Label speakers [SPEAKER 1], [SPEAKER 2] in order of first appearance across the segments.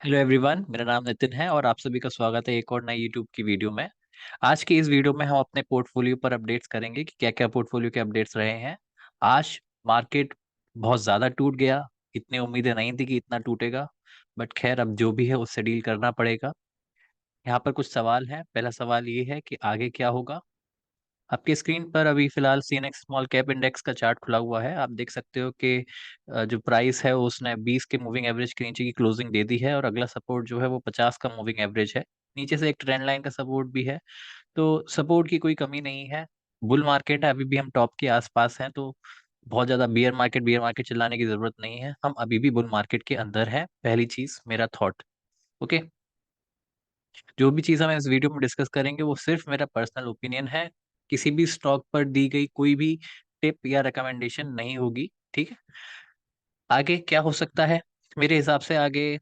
[SPEAKER 1] Hello everyone, मेरा नाम नितिन है और आप सभी का स्वागत है एक और नई यूट्यूब की वीडियो में। आज की इस वीडियो में हम अपने पोर्टफोलियो पर अपडेट्स करेंगे कि क्या क्या पोर्टफोलियो के अपडेट्स रहे हैं। आज मार्केट बहुत ज़्यादा टूट गया। इतनी उम्मीदें नहीं थी कि इतना टूटेगा, बट खैर अब जो भी है उससे डील करना पड़ेगा। यहाँ पर कुछ सवाल हैं। पहला सवाल ये है कि आगे क्या होगा। आपके स्क्रीन पर अभी फिलहाल सीएनएक्स स्मॉल कैप इंडेक्स का चार्ट खुला हुआ है। आप देख सकते हो कि जो प्राइस है उसने 20 के मूविंग एवरेज के नीचे की क्लोजिंग दे दी है और अगला सपोर्ट जो है वो 50 का मूविंग एवरेज है। नीचे से एक ट्रेंड लाइन का सपोर्ट भी है, तो सपोर्ट की कोई कमी नहीं है। बुल मार्केट है, अभी भी हम टॉप के आसपास हैं, तो बहुत ज्यादा बियर मार्केट चिल्लाने की जरूरत नहीं है। हम अभी भी बुल मार्केट के अंदर हैं, पहली चीज मेरा थॉट। ओके। जो भी चीज़ हम इस वीडियो में डिस्कस करेंगे वो सिर्फ मेरा पर्सनल ओपिनियन है। किसी भी स्टॉक पर दी गई कोई भी टिप या रिकमेंडेशन नहीं होगी। ठीक है। आगे क्या हो सकता है मेरे हिसाब से। आगे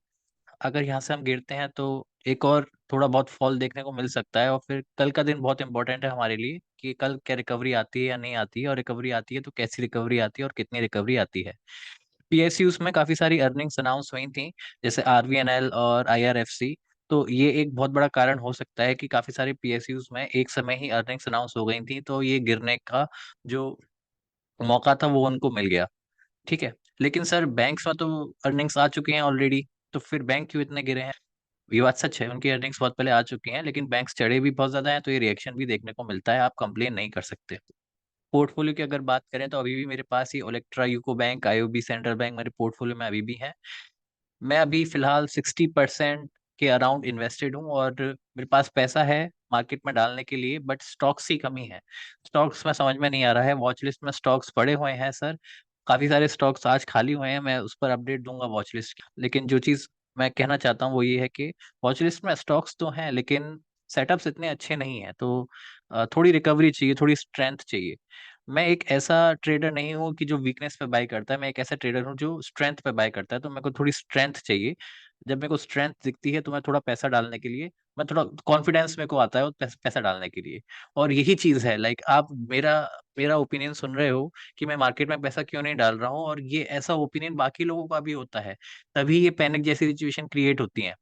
[SPEAKER 1] अगर यहाँ से हम गिरते हैं तो एक और थोड़ा बहुत फॉल देखने को मिल सकता है, और फिर कल का दिन बहुत इंपॉर्टेंट है हमारे लिए कि कल क्या रिकवरी आती है या नहीं आती है, और रिकवरी आती है तो कैसी रिकवरी आती है और कितनी रिकवरी आती है। पीएसयूज में काफी सारी अर्निंग्स अनाउंस हुई थी, जैसे आरवीएनएल और आईआरएफसी। तो ये एक बहुत बड़ा कारण हो सकता है कि काफी सारे पीएसयूज में एक समय ही अर्निंग्स अनाउंस हो गई थी, तो ये गिरने का जो मौका था वो उनको मिल गया। ठीक है। लेकिन सर बैंक्स में तो अर्निंग्स आ चुकी हैं ऑलरेडी, तो फिर बैंक क्यों इतने गिरे हैं। ये बात सच है, उनकी अर्निंग्स बहुत पहले आ चुकी हैं, लेकिन बैंक्स चढ़े भी बहुत ज्यादा हैं, तो ये रिएक्शन भी देखने को मिलता है। आप कंप्लेन नहीं कर सकते। पोर्टफोलियो की अगर बात करें तो अभी भी मेरे पास ये Olectra, UCO bank, IOB, central bank मेरे पोर्टफोलियो में अभी भी है। मैं अभी फिलहाल 60% के अराउंड इन्वेस्टेड हूँ, और मेरे पास पैसा है मार्केट में डालने के लिए, बट स्टॉक्स की कमी है। स्टॉक्स में समझ में नहीं आ रहा है। वॉच लिस्ट में स्टॉक्स पड़े हुए हैं सर, काफी सारे स्टॉक्स आज खाली हुए हैं। मैं उस पर अपडेट दूंगा वॉच लिस्ट की। लेकिन जो चीज मैं कहना चाहता हूँ वो ये है कि वॉच लिस्ट में स्टॉक्स तो हैं, लेकिन सेटअप्स इतने अच्छे नहीं हैं, तो थोड़ी रिकवरी चाहिए, थोड़ी स्ट्रेंथ चाहिए। मैं एक ऐसा ट्रेडर नहीं हूँ कि जो वीकनेस पे बाय करता है, मैं एक ऐसा ट्रेडर हूँ जो स्ट्रेंथ पे बाय करता है। तो मेरे को थोड़ी स्ट्रेंथ चाहिए। जब मेरे को स्ट्रेंथ दिखती है तो मैं थोड़ा पैसा डालने के लिए, मैं थोड़ा कॉन्फिडेंस मेरे को आता है वो पैसा डालने के लिए। और यही चीज है, लाइक आप मेरा मेरा ओपिनियन सुन रहे हो कि मैं मार्केट में पैसा क्यों नहीं डाल रहा हूँ, और ये ऐसा ओपिनियन बाकी लोगों का भी होता है। तभी ये पैनिक जैसी सिचुएशन क्रिएट होती है।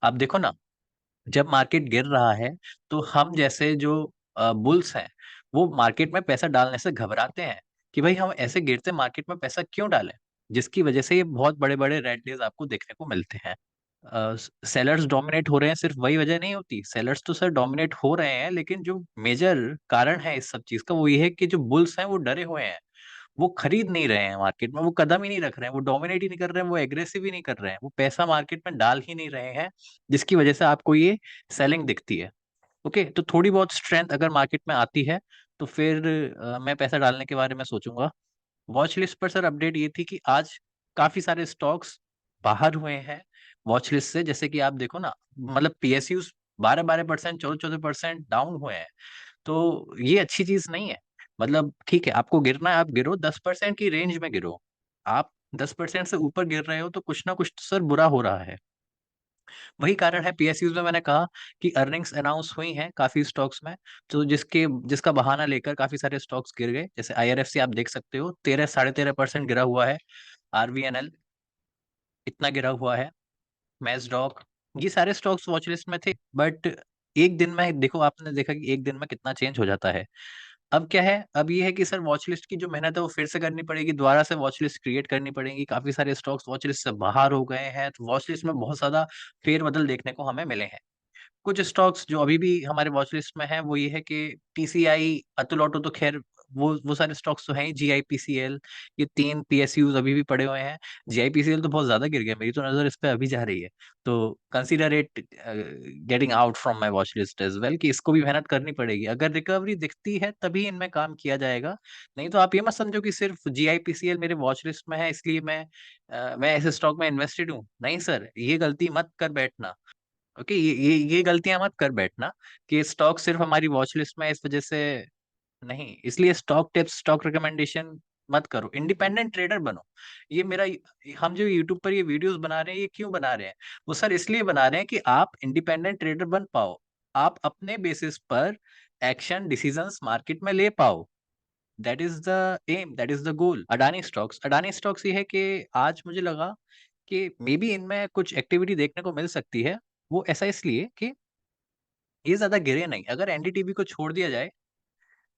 [SPEAKER 1] आप देखो ना, जब मार्केट गिर रहा है तो हम जैसे जो बुल्स हैं वो मार्केट में पैसा डालने से घबराते हैं कि भाई हम ऐसे गिरते मार्केट में पैसा क्यों डालें, जिसकी वजह से ये बहुत बड़े बड़े रेड डेज आपको देखने को मिलते हैं। सेलर्स डोमिनेट हो रहे हैं, सिर्फ वही वजह नहीं होती। सेलर्स तो सर डोमिनेट हो रहे हैं, लेकिन जो मेजर कारण है इस सब चीज का वो ये है कि जो बुल्स हैं वो डरे हुए हैं। वो खरीद नहीं रहे हैं मार्केट में, वो कदम ही नहीं रख रहे हैं, वो डोमिनेट ही नहीं कर रहे हैं, वो एग्रेसिव ही नहीं कर रहे हैं, वो पैसा मार्केट में डाल ही नहीं रहे हैं, जिसकी वजह से आपको ये सेलिंग दिखती है। ओके, तो थोड़ी बहुत स्ट्रेंथ अगर मार्केट में आती है तो फिर मैं पैसा डालने के बारे में सोचूंगा। वॉच लिस्ट पर सर अपडेट ये थी कि आज काफी सारे स्टॉक्स बाहर हुए हैं वॉच लिस्ट से। जैसे कि आप देखो ना, मतलब पीएसयू 12-12%, 14-14% डाउन हुए हैं। तो ये अच्छी चीज नहीं है। मतलब ठीक है, आपको गिरना है आप गिरो, 10% की रेंज में गिरो। आप 10% से ऊपर गिर रहे हो तो कुछ ना कुछ तो सर बुरा हो रहा है। वही कारण है पीएसयूज में मैंने कहा कि अर्निंग्स अनाउंस हुई हैं काफी स्टॉक्स में, तो जिसका बहाना लेकर काफी सारे स्टॉक्स गिर गए। जैसे आईआरएफसी आप देख सकते हो, 13-13.5% गिरा हुआ है। आरवीएनएल इतना गिरा हुआ है। मैसडॉक, ये सारे स्टॉक्स वॉच लिस्ट में थे, बट एक दिन में देखो, आपने देखा कि एक दिन में कितना चेंज हो जाता है। अब क्या है, अब ये है कि सर वॉच लिस्ट की जो मेहनत है वो फिर से करनी पड़ेगी, दोबारा से वॉच लिस्ट क्रिएट करनी पड़ेगी। काफी सारे स्टॉक्स वॉच लिस्ट से बाहर हो गए हैं, तो वॉच लिस्ट में बहुत ज्यादा फेरबदल देखने को हमें मिले हैं। कुछ स्टॉक्स जो अभी भी हमारे वॉच लिस्ट में है वो ये है कि टीसीआई, अतुल ऑटो, तो खैर वो सारे स्टॉक्स तो हैं ही। जीआईपीसीएल, ये तीन पीएसयूज अभी भी पड़े हुए हैं। जीआईपीसीएल तो बहुत ज्यादा गिर गया, मेरी तो नजर इस पे अभी जा रही है। तो consider it getting out from my watch list as well, कि इसको भी मेहनत करनी पड़ेगी। अगर रिकवरी दिखती है तभी इनमें काम किया जाएगा। नहीं तो आप ये मत समझो कि सिर्फ जीआईपीसीएल मेरे वॉच लिस्ट में है इसलिए मैं ऐसे स्टॉक में इन्वेस्टेड हूँ। नहीं सर, ये गलती मत कर बैठना। ओके, ये गलतियां मत कर बैठना कि स्टॉक सिर्फ हमारी वॉच लिस्ट में है इस वजह से। नहीं, इसलिए स्टॉक टिप्स, स्टॉक रिकमेंडेशन मत करो, इंडिपेंडेंट ट्रेडर बनो। ये मेरा हम जो यूट्यूब पर ये वीडियोस बना रहे हैं, ये क्यों बना रहे हैं, वो सर इसलिए बना रहे हैं कि आप इंडिपेंडेंट ट्रेडर बन पाओ। आप अपने बेसिस पर एक्शन डिसीजंस मार्केट में ले पाओ। That is the aim, that is the goal. Adani stocks ये है कि आज मुझे लगा कि मे बी इनमें कुछ एक्टिविटी देखने को मिल सकती है। वो ऐसा इसलिए कि ये ज्यादा गिरे नहीं। अगर एनडीटीवी को छोड़ दिया जाए,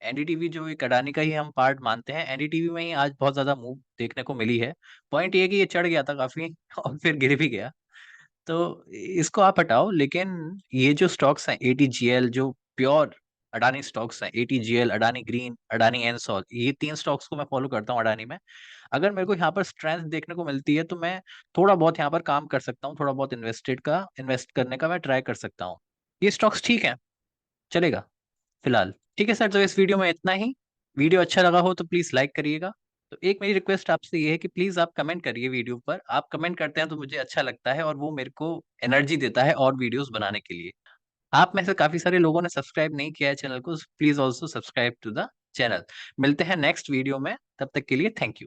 [SPEAKER 1] एनडीटीवी जो एक अडानी का ही हम पार्ट मानते हैं, एनडीटीवी में ही आज बहुत ज्यादा मूव देखने को मिली है। पॉइंट ये है कि ये चढ़ गया था काफी और फिर गिर भी गया। तो इसको आप हटाओ, लेकिन ये जो स्टॉक्स हैं एटीजीएल, जो प्योर अडानी स्टॉक्स हैं, एटीजीएल, अडानी ग्रीन, अडानी एनसॉल, ये 3 स्टॉक्स को मैं फॉलो करता हूँ अडानी में। अगर मेरे को यहाँ पर स्ट्रेंथ देखने को मिलती है तो मैं थोड़ा बहुत यहाँ पर काम कर सकता हूँ, थोड़ा बहुत इन्वेस्ट करने का मैं ट्राई कर सकता हूँ। ये स्टॉक्स ठीक है, चलेगा फिलहाल। ठीक है सर, तो इस वीडियो में इतना ही। वीडियो अच्छा लगा हो तो प्लीज लाइक करिएगा। तो एक मेरी रिक्वेस्ट आपसे ये है कि प्लीज आप कमेंट करिए वीडियो पर। आप कमेंट करते हैं तो मुझे अच्छा लगता है और वो मेरे को एनर्जी देता है और वीडियोस बनाने के लिए। आप में से काफी सारे लोगों ने सब्सक्राइब नहीं किया है चैनल को, please also subscribe to the channel. मिलते हैं नेक्स्ट वीडियो में, तब तक के लिए थैंक यू।